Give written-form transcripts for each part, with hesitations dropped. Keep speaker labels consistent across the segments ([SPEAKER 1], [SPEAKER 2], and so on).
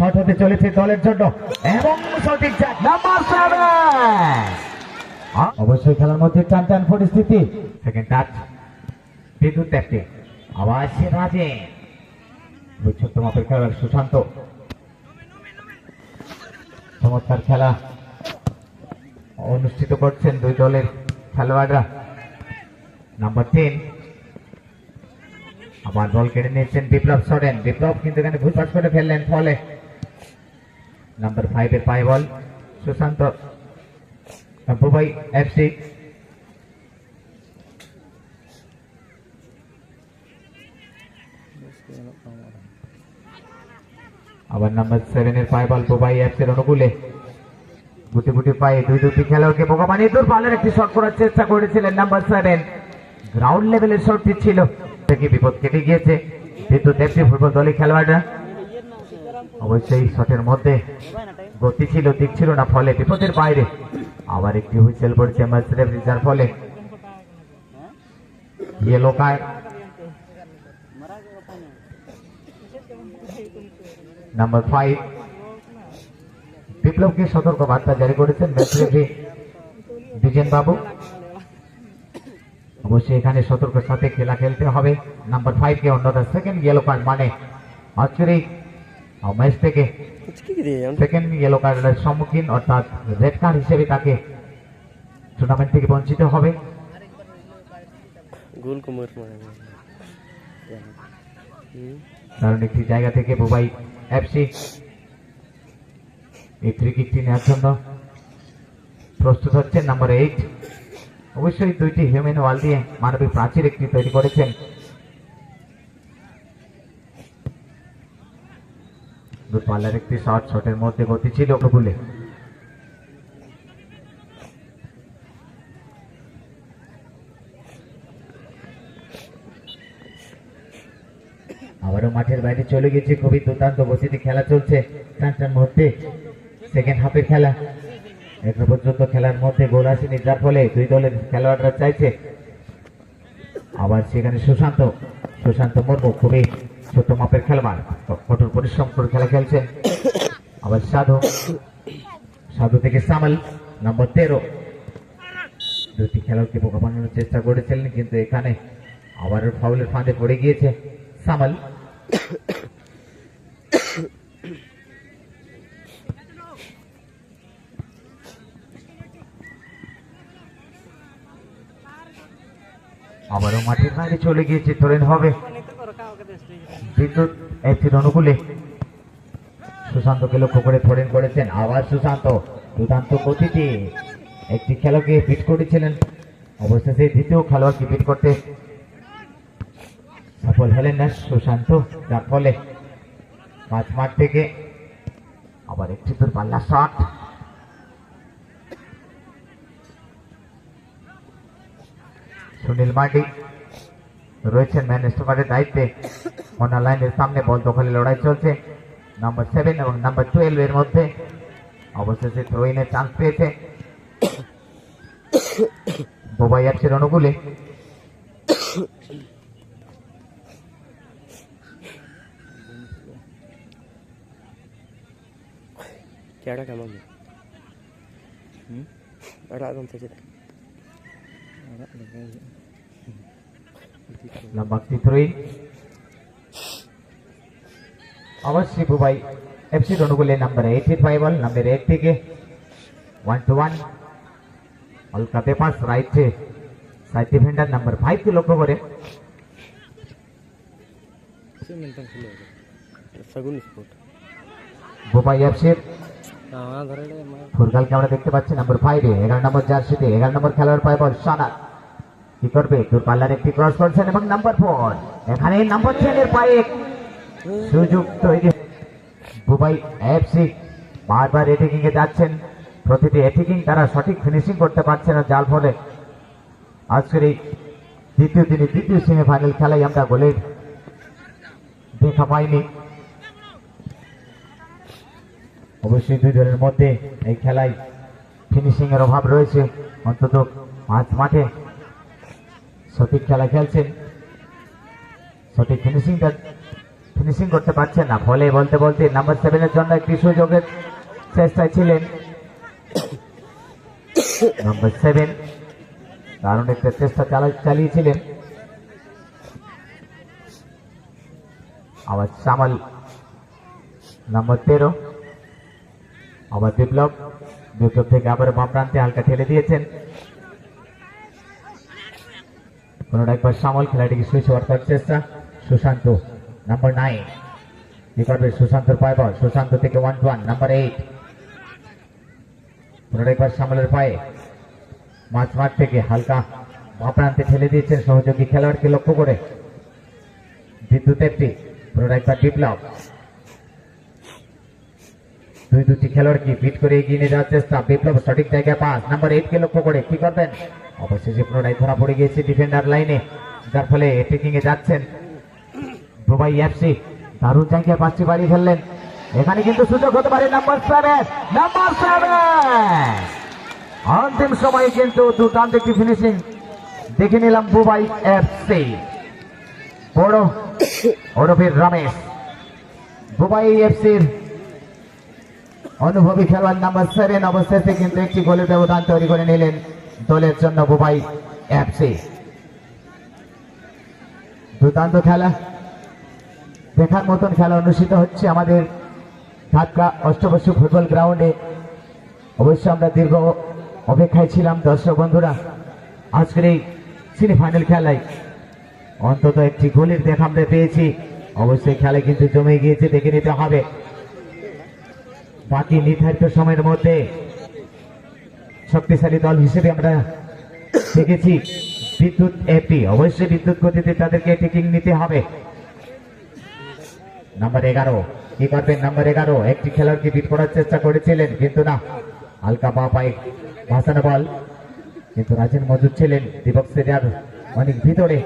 [SPEAKER 1] Shot হতে চলেছে দলের জন্য এবং সঠিক নাম্বার 7। অবশ্যই খেলার মধ্যে টান পরিস্থিতি। সেকেন্ড টাচ বিদ্যুৎ দেখতে আবার সিরাজে ছোট্ট মাপের খেলোয়াড় সুশান্ত। চমৎকার খেলা অনুষ্ঠিত করছেন দুই দলের খেলোয়াড়রা। নাম্বার 10 আবার বল কেড়ে নিয়েছেন বিপ্লব সরেন। বিপ্লব কিন্তু এখানে ভুল পাস করে ফেললেন, ফলে নাম্বার 5 এর পায়ে বল। সুশান্ত বুবাই এফসি আবার নাম্বার 7 এর পায়ে বল বুবাই এফসির অনুকূলে। গুটি গুটি পায়ে দুটি খেলোয়াড়কে বোকা বানিয়ে দূর পালের একটি শট করার চেষ্টা করেছিলেন নাম্বার 7। গ্রাউন্ড লেভেলের শটটি ছিল, থেকে বিপদ কেটে গিয়েছে বিদ্যুৎ এফসি ফুটবল দলের খেলোয়াড়রা। অবশ্যই শটের মধ্যে গতি ছিল, দিক ছিল না, ফলে বিপদের বাইরে। আবার একটি হুইসেল পড়ছে ম্যাচ রেফারি, যার ফলে ইয়েলো কার্ড। নাম্বার 5 বিপ্লবকে সতর্ক বার্তা জারি করেছেন ম্যাচ রেফারি বিজেন বাবু। অবশ্যই এখানে সতর্কের সাথে খেলা খেলতে হবে নাম্বার 5 কে, অন্যথা সেকেন্ড ইয়েলো কার্ড মানে আজকের এই ম্যাচ থেকে সেকেন্ড ইয়েলো কার্ডের সম্মুখীন, অর্থাৎ রেড কার্ড হিসেবে তাকে টুর্নামেন্ট থেকে বঞ্চিত হবে। কারণ একটি জায়গা থেকে বুবাই এফসি এই ফ্রি কিকটি নেওয়ার জন্য প্রস্তুত হচ্ছেন নাম্বার 8। অবশ্যই দুইটি হিউম্যান ওয়াল দিয়ে মানবিক প্রাচীর একটি তৈরি করেছেন। পাল্লার একটি শটের মধ্যে গতি ছিল বলে আবারও মাঠের বাইরে চলে গেছে। খুবই দুর্দান্ত গতিতে খেলা চলছে টান মধ্যে। সেকেন্ড হাফের খেলা এখন পর্যন্ত খেলার মধ্যে গোল আসেনি, যার ফলে দুই দলের খেলোয়াড়রা চাইছে। আবার সেখানে সুশান্ত মুর্মু খুবই ছোট মাপের খেলোয়াড়, কঠোর পরিশ্রম করে খেলা খেলছেন। আবার সাধু থেকে সামাল নাম্বার 13 দুটি খেলোয়াড়কে বোকা বানানোর চেষ্টা করেছিলেন, কিন্তু এখানে আবার ফাউলের ফাঁদে পড়ে গিয়েছে সামাল। আবারও মাঠের বাইরে চলে গিয়েছে, ধরেন হবে বিদ্যুৎ এফসির অনুকূলে। সুশান্তকে লক্ষ্য করে ধরেন করেছেন। আবার সুশান্ত দুর্দান্ত গতিতে একটি খেলোয়াড়কে বিট করেছিলেন, অবশেষে দ্বিতীয় খেলোয়াড়কে বিট করতে সফল হলেন না সুশান্ত, যার ফলে মাঠ থেকে আবার একটি তোর পাল্লা শট। সুনীল মার্ডি রয়েছেন ম্যান স্টোকারের দায়িত্বে। কর্নার লাইনের সামনে বল দখলে লড়াই চলছে নাম্বার 7 এবং নাম্বার 12 এর মধ্যে। অবশেষে থ্রো ইনের চান্স পেয়েছে বুবাই এফসির অনুকূলে। নাম্বার 3 অবশ্যই বুবাই এফসির অনুকূলে নাম্বার 85 বল। নাম্বার 8 থেকে 1-1 অলকাতে pass right side defender number 5 কে লক্ষ্য করে। বুবাই এফসির ফুটবলকে আমরা দেখতে পাচ্ছি নাম্বার 5 এ 11 নম্বর জার্সিতে 11 নম্বর খেলোয়াড় পায় বল সানাত। কি করবে? দূর পাল্লার একটি ক্রস করছেন এবং নাম্বার 4 এখানে নাম্বার 10 এর পায়ে সুযোগ তৈরি। বুবাই এফসি বারবার অ্যাটাকিং এ যাচ্ছেন, প্রতিটি অ্যাটাকিং তারা সঠিক ফিনিশিং করতে পারছে না, যার ফলে আজকের এই দ্বিতীয় সেমিফাইনাল খেলায় আমরা গোলের দেখা পাইনি। অবশ্যই দুই দলের মধ্যে এই খেলায় ফিনিশিং এর অভাব রয়েছে, অন্তত মাঠে সঠিক খেলা খেলছেন, সঠিক ফিনিশিং ফিনিশিং করতে পারছেন না, ফলে বলতে বলতে নাম্বার 7 এর জন্য একটি সুযোগের চেষ্টায় ছিলেন নাম্বার 7, কারণ একটা চেষ্টা চালিয়েছিলেন। আবার সামাল নাম্বার 13, আবার বিপ্লব থেকে আবার বাম প্রান্তে হালকা ঠেলে দিয়েছেন। পুনরায় একবার সামল খেলাটিকে সুইচ ওভার করার চেষ্টা। সুশান্ত নাম্বার 9 কি করবে? সুশান্তর পায়ে বল, সুশান্ত থেকে 1-1 নাম্বার 8। পুনরায় একবার সামলের পায়ে মাঠ থেকে হালকা বাম প্রান্তে ঠেলে দিয়েছেন সহযোগী খেলোয়াড়কে লক্ষ্য করে। বিদ্যুৎ একটি, পুনরায় একবার বিপ্লব, দুটি খেলোয়াড়কে বিট করে এগিয়ে নিয়ে যাওয়ার চেষ্টা। বিপ্লব সঠিক জায়গায় পাস, নাম্বার 8 কে লক্ষ্য করে কি করবেন? অবশেষে পুনরায় ধরা পড়ে গিয়েছে ডিফেন্ডার লাইনে, যার ফলে টেকিং এ যাচ্ছেন দুবাই এফসি। দারুণ জায়গায় পাঁচটি বাড়ি ফেললেন, এখানে কিন্তু সুযোগ হতে পারে নাম্বার 7। অন্তিম সময়ে কিন্তু দুর্দান্ত একটি ফিনিশিং দেখে নিলাম দুবাই এফসি। বড় ওরফের রমেশ, দুবাই এফসির অনুভবী খেলোয়াড় নাম্বার 7 অবশেষে কিন্তু একটি গোলের ব্যবধান তৈরি করে নিলেন দলের জন্য দুবাই এফসি। দুর্দান্ত খেলা, দেখার মতন খেলা অনুষ্ঠিত হচ্ছে আমাদের ঢাকা অষ্টবসু ফুটবল গ্রাউন্ডে। অবশ্যই আমরা দীর্ঘ অপেক্ষায় ছিলাম দর্শক বন্ধুরা, আজকের এই সেমিফাইনাল খেলায় অন্তত একটি গোলের দেখা আমরা পেয়েছি। অবশ্যই খেলা কিন্তু জমে গিয়েছে, দেখে নিতে হবে। বাকি নির্ধারিত সময়ের মধ্যে শক্তিশালী দল হিসেবে আমরা দেখেছি বিদ্যুৎ এপি, অবশ্যই বিদ্যুৎ গতিতে তাদেরকে টেকিং নিতে হবে। নাম্বার 11 কি করবেন? নাম্বার 11 একটি খেলোয়াড়কে বিট করার চেষ্টা করেছিলেন, কিন্তু না, হালকা বা পায়ে ভাসানো বল, কিন্তু রাজেন মজুদ ছিলেন দীপক সেরিয়ার অনেক ভিতরে।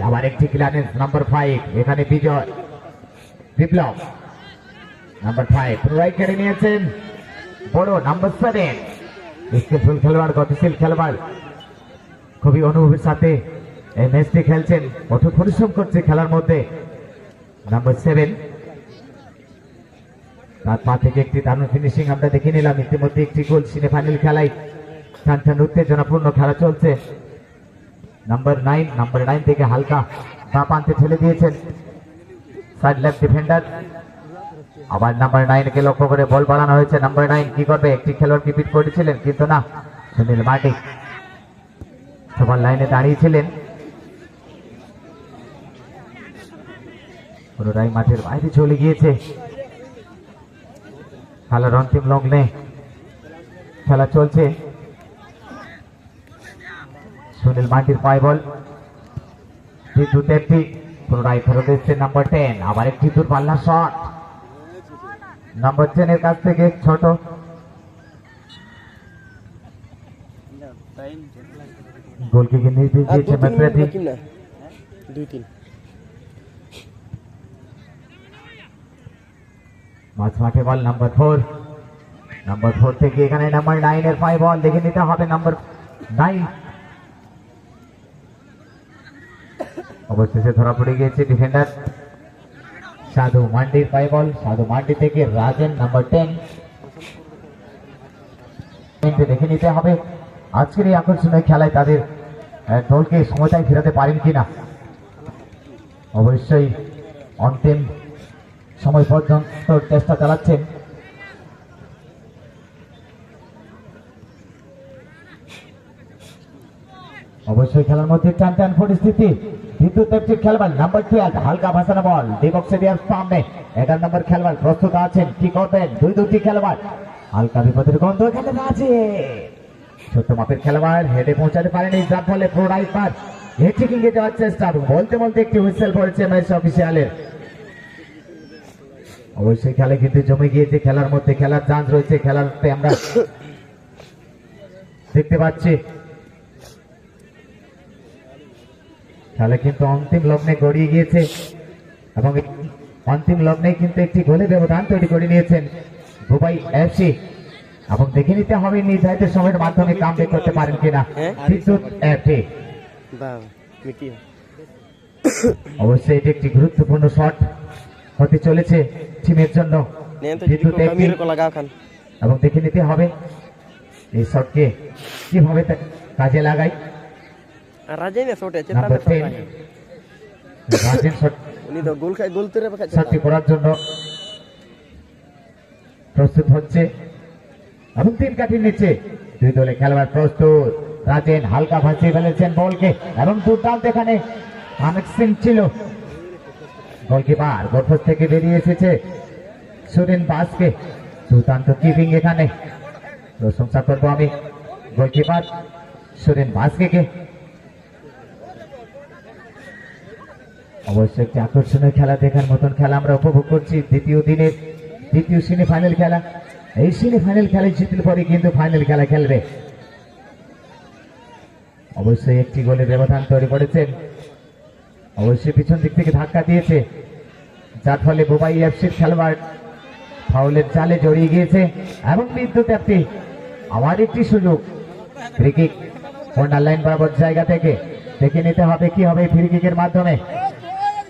[SPEAKER 1] আবার একটি ক্লিয়ারেন্স নাম্বার 5, এখানে বিজয় বিপ্লব নাম্বার 5 পুনরায় কেড়ে নিয়েছেন বড় নাম্বার 7। স্কিলফুল খেলোয়াড়, গতিশীল খেলোয়াড়, খুবই অনুভবের সাথে এই ম্যাচটি খেলছেন, কঠোর পরিশ্রম করছে খেলার মধ্যে নাম্বার 7। তার পা থেকে একটি দারুণ ফিনিশিং আমরা দেখে নিলাম। ইতিমধ্যে একটি গোল, সেমিফাইনাল খেলায় টান উত্তেজনাপূর্ণ খেলা চলছে। নাম্বার 9 থেকে হালকা বাঁ প্রান্তে ঠেলে দিয়েছেন সাইড লেফট ডিফেন্ডার। আবার নাম্বার 9 কে লক্ষ্য করে বল বাড়ানো হয়েছে। নাম্বার 9 কি করবে? একটি খেলোয়াড়কে বিট করেছিলেন, কিন্তু না, সুনীল মার্টি সবার লাইনে দাঁড়িয়েছিলেন, পুনরায় মাঠের বাইরে চলে গিয়েছে। খেলার অন্তিম লগ্নে খেলা চলছে। সুনীল মার্টির পায় বল, বিদ্যুৎ একটি, পুনরায় ফেরত এসছে নাম্বার 10। আবার একটি দূরপাল্লার শট নাম্বার 10 এর কাছ থেকে ছোট, গোলকিকে নির্দেশ দিয়েছে ম্যাচরেফারি। মাঝমাঠে বল নাম্বার 4 থেকে এখানে নাম্বার 9 এর পায় বল, দেখে নিতে হবে নাম্বার 9। অবশেষে ধরা পড়ে গিয়েছে ডিফেন্ডার সাধু মান্ডির পায় বল, সাধু মান্ডি থেকে রাজেন নাম্বার 10। দেখে নিতে হবে আজকের এই আকর্ষণীয় খেলায় তাদের দলকে সময়টাই ফেরাতে পারেন কিনা। অবশ্যই অন্তিম সময় পর্যন্ত চেষ্টা চালাচ্ছেন। অবশ্যই খেলার মধ্যে টান পরিস্থিতি। বিদ্যুৎ একটি খেলোয়াড় নাম্বার 12 হালকা ভাসানো বল দীপক সেরিয়ার সামনে। 11 নম্বর খেলোয়াড় প্রস্তুত আছেন, কি করবেন? দুটি খেলোয়াড়, হালকা বিপদের গন্ধ এখানে আছে। ছোট্ট মাপের খেলোয়াড় হেডে পৌঁছাতে পারেনি, যার ফলে পুনরায় পার হেডটিকিং এ যাওয়ার চেষ্টা। বলতে একটি হুইসেল পড়েছে ম্যাচ অফিসিয়ালের। অবশ্যই খেলা কিন্তু জমে গিয়েছে, খেলার মধ্যে খেলার চান্স রয়েছে, খেলাতে আমরা দেখতে পাচ্ছি খেলা কিন্তু অন্তিম লগ্নে গড়িয়ে গিয়েছে এবং অন্তিম লগ্নে কিন্তু একটি গোলের ব্যবধান তৈরি করে নিয়েছেন দুবাই এফসি। এবং দেখে নিতে হবে নির্ধারিত সময়ের মাধ্যমে কামব্যাক করতে পারেন কিনা বিদ্যুৎ এফসি। অবশ্যই এটি একটি গুরুত্বপূর্ণ শট হতে চলেছে টিমের জন্য। এবং দেখে নিতে হবে এই শটকে কিভাবে কাজে লাগাই। শটটি করার জন্য প্রস্তুত হচ্ছে এবং 3 কাঠির নিচে 2 দলে খেলোয়াড় প্রস্তুত। রাজেন হালকা ভাসিয়ে ফেলেছেন বলকে এবং দুর্দান্ত এখানে কানেকশন ছিল। গোলকিপার গোলপোস্ট থেকে বেরিয়ে এসেছে সুরেন বাসকে। দুর্দান্ত কিপিং এখানে প্রশংসা করবো আমি গোলকিপার সুরেন বাসকে। অবশ্যই একটি আকর্ষণীয় খেলা, দেখার মতন খেলা আমরা উপভোগ করছি। দ্বিতীয় দিনের দ্বিতীয় সেমিফাইনাল খেলা। এই সেমিফাইনাল খেলায় জিতলে পরে কিন্তু ফাইনাল খেলা খেলবে। অবশ্যই একটি গোলের ব্যবধান তৈরি করেছেন। অবশ্যই পিছন দিক থেকে ধাক্কা দিয়েছে, যার ফলে বোবাই এফসির খেলোয়াড় ফাউলের জালে জড়িয়ে গিয়েছে এবং বিদ্যুৎ একটি আবার একটি সুযোগ। ফ্রি কিক কর্নার লাইন বরাবর জায়গা থেকে দেখে নিতে হবে কি হবে ফ্রি কিকের মাধ্যমে।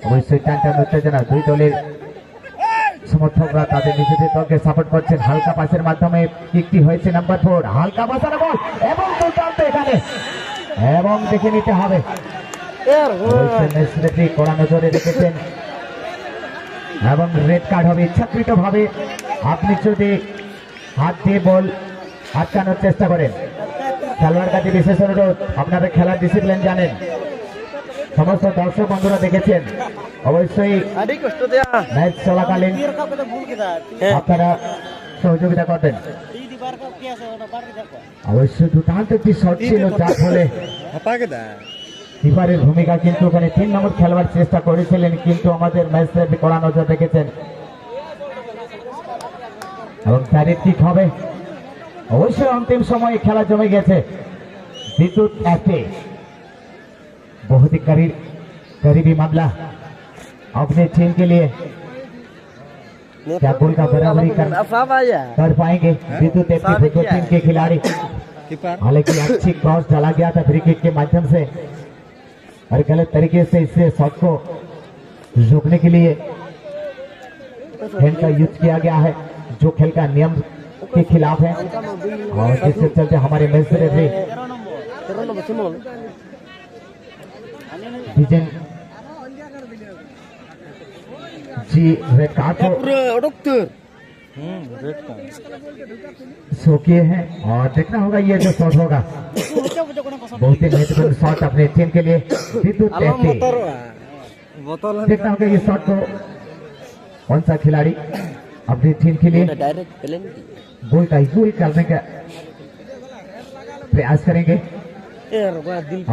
[SPEAKER 1] অবশ্যই টানটান উত্তেজনা, 2 দলের সমর্থকরা তাদের নিজেদের দলকে সাপোর্ট করছেন। হালকা পাসের মাধ্যমে কিকটি হয়েছে নাম্বার 4, হালকা পাসের বল এবং দুর্দান্ত এখানে এবং দেখে নিতে হবে কড়া নজরে রেখেছেন এবং রেড কার্ড হবে ইচ্ছাকৃত ভাবে। আপনি যদি হাত দিয়ে বল আটকানোর চেষ্টা করেন, খেলোয়াড় কাছে বিশেষ অনুরোধ, আপনারা খেলার ডিসিপ্লিন জানেন, সমস্ত দর্শক বন্ধুরা দেখেছেন। অবশ্যই ম্যাচ চলাকালীন আপনারা সহযোগিতা করবেন। অবশ্যই দুর্দান্ত একটি শট ছিল, যার ফলে কিপারের ভূমিকা কিন্তু ওখানে 3 নম্বর খেলোয়াড় চেষ্টা করেছিলেন, কিন্তু আমাদের ম্যাচ কড়া নজর রেখেছেন এবং ডাইরেক্ট কিক হবে। অবশ্যই অন্তিম সময়ে খেলা জমে গেছে। বিদ্যুৎ একটি बहुत ही करीबी मामला अपने टीम के लिए। क्या गोल का बराबरी कर पाएंगे विद्युत एफसी फुटबॉल टीम के खिलाड़ी। हालांकि अच्छी क्रॉस डाला गया था फ्री किक के माध्यम से और गलत तरीके से इससे शॉट को रोकने के लिए हैंड का यूज किया गया है, जो खेल का नियम के खिलाफ है और जिसके चलते हमारे मैच रेफरी विजन जी रेड कार्ड को शो किए हैं और देखना होगा ये जो शॉट होगा बहुत ही महत्वपूर्ण शॉट अपने टीम के लिए। विद्युत एफसी देखना होगा ये शॉट को कौन सा खिलाड़ी अपनी टीम के लिए गोल का गोल करने का प्रयास करेंगे,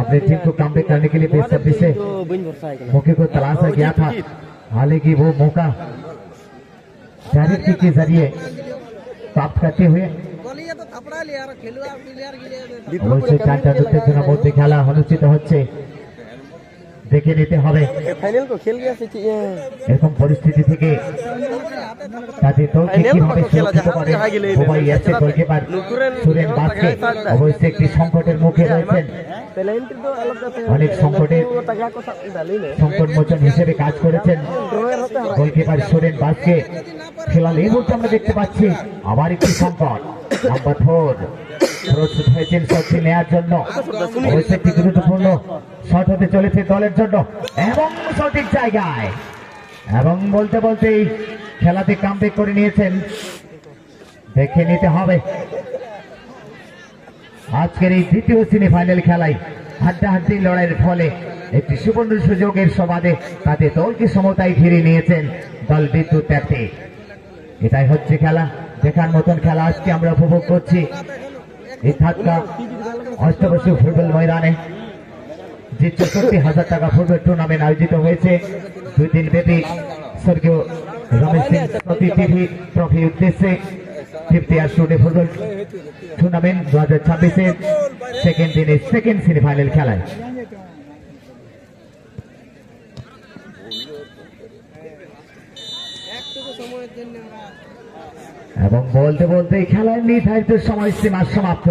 [SPEAKER 1] अपने टीम को कामयाब करने के लिए बेसब्री से मौके को तलाशा गया था। हालांकि वो मौका डायरेक्ट किक के जरिए प्राप्त करते हुए অবশ্যই টানটান উত্তেজনার মধ্যে খেলা অনুষ্ঠিত হচ্ছে। দেখে নিতে হবে এরকম পরিস্থিতি থেকে তাদের দলকে কিভাবে সুরক্ষিত করে বোবাই এফসি গোলকিপার সুরেন বাসকে। অবশ্যই একটি সংকটের মুখে রয়েছেন, অনেক সংকট মোচন হিসেবে কাজ করেছেন গোলকিপার সুরেন বাসকে। খেলার এই মুহূর্তে আমরা দেখতে পাচ্ছি আবার একটি সংকট। নাম্বার 4 প্রস্তুত হয়েছেন শটটি নেওয়ার জন্য। অবশ্যই একটি গুরুত্বপূর্ণ শট হতে চলেছে দলের জন্য এবং সঠিক জায়গায় এবং বলতে বলতেই খেলাতে কামব্যাক করে নিয়েছেন। দেখে নিতে হবে আজকের এই দ্বিতীয় সেমিফাইনাল খেলায় হাড্ডাহাড্ডি লড়াইয়ের ফলে একটি সুবর্ণ সুযোগের সমাদে তাদের দলকে সমতায় ফিরিয়ে নিয়েছেন দল বিদ্যুৎ এফসি। এটাই হচ্ছে খেলা, দেখার মতন খেলা আজকে আমরা উপভোগ করছি এই ধাক্কা অষ্টাদশ ফুটবল ময়দানে। যে 64,000 টাকা ফুটবল টুর্নামেন্ট আয়োজিত হয়েছে 2 দিন ব্যাপী স্বর্গীয় রমেশ সিং স্মৃতি টিভি ট্রফি উদ্দেশ্যে 50 ইয়ার শুটে ফুটবল টুর্নামেন্ট 2026-এর সেকেন্ড দিনের সেকেন্ড সেমিফাইনাল খেলায় এবং বলতে বলতে খেলার নির্ধারিত সময় সীমা সমাপ্ত।